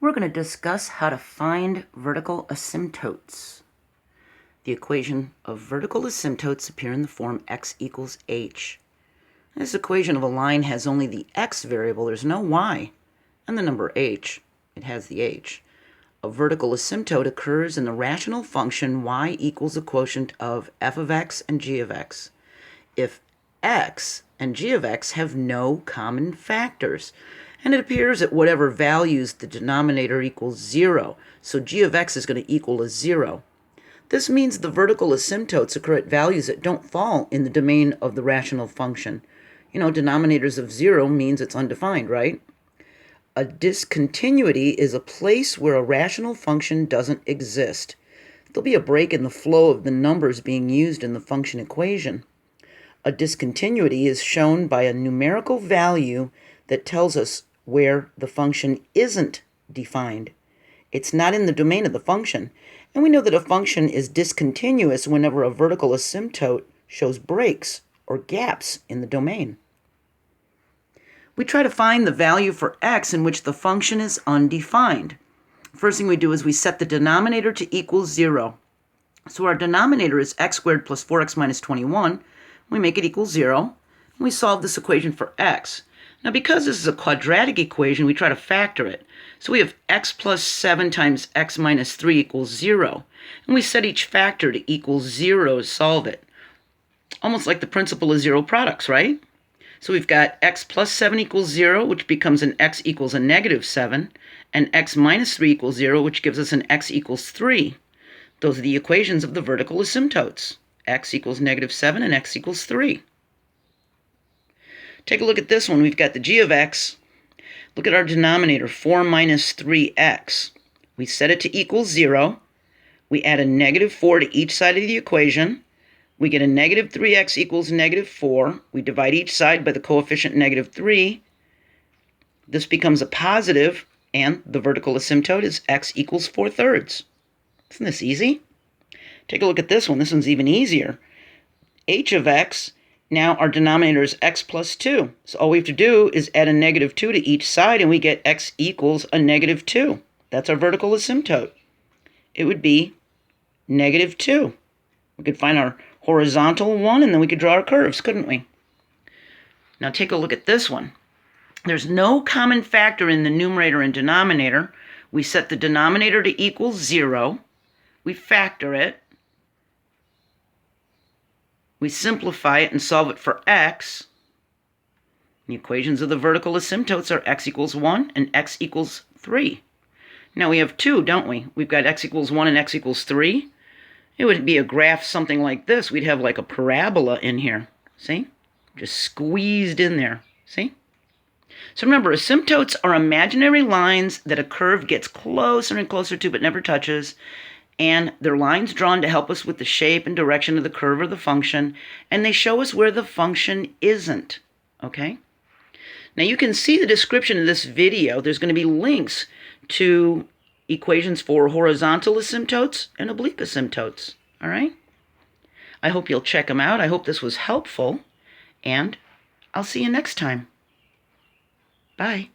We're going to discuss how to find vertical asymptotes. The equation of vertical asymptotes appear in the form x equals h. This equation of a line has only the x variable, there's no y, and the number h, it has the h. A vertical asymptote occurs in the rational function y equals a quotient of f of x and g of x. If x and g of x have no common factors, and it appears at whatever values the denominator equals 0, so g of x is going to equal a 0. This means the vertical asymptotes occur at values that don't fall in the domain of the rational function. You know, denominators of 0 means it's undefined, right? A discontinuity is a place where a rational function doesn't exist. There'll be a break in the flow of the numbers being used in the function equation. A discontinuity is shown by a numerical value that tells us where the function isn't defined. It's not in the domain of the function, and we know that a function is discontinuous whenever a vertical asymptote shows breaks or gaps in the domain. We try to find the value for x in which the function is undefined. First thing we do is we set the denominator to equal 0. So our denominator is x squared plus 4x minus 21. We make it equal 0, and we solve this equation for x. Now, because this is a quadratic equation, we try to factor it. So we have x plus 7 times x minus 3 equals 0. And we set each factor to equal 0 to solve it. Almost like the principle of zero products, right? So we've got x plus 7 equals 0, which becomes an x equals a negative 7, and x minus 3 equals 0, which gives us an x equals 3. Those are the equations of the vertical asymptotes. X equals negative 7 and x equals 3. Take a look at this one. We've got the g of x. Look at our denominator, 4 minus 3x. We set it to equal 0. We add a negative 4 to each side of the equation. We get a negative 3x equals negative 4. We divide each side by the coefficient negative 3. This becomes a positive, and the vertical asymptote is x equals 4/3. Isn't this easy? Take a look at this one. This one's even easier. H of x. Now our denominator is x plus 2. So all we have to do is add a negative 2 to each side, and we get x equals a negative 2. That's our vertical asymptote. It would be negative 2. We could find our horizontal one, and then we could draw our curves, couldn't we? Now take a look at this one. There's no common factor in the numerator and denominator. We set the denominator to equal 0. We factor it. We simplify it and solve it for x. The equations of the vertical asymptotes are x equals 1 and x equals 3. Now we have 2, don't we? We've got x equals 1 and x equals 3. It would be a graph something like this. We'd have like a parabola in here. See? Just squeezed in there. See? So remember, asymptotes are imaginary lines that a curve gets closer and closer to but never touches. And they're lines drawn to help us with the shape and direction of the curve or the function, and they show us where the function isn't, okay? Now you can see the description of this video. There's going to be links to equations for horizontal asymptotes and oblique asymptotes, all right? I hope you'll check them out. I hope this was helpful, and I'll see you next time. Bye.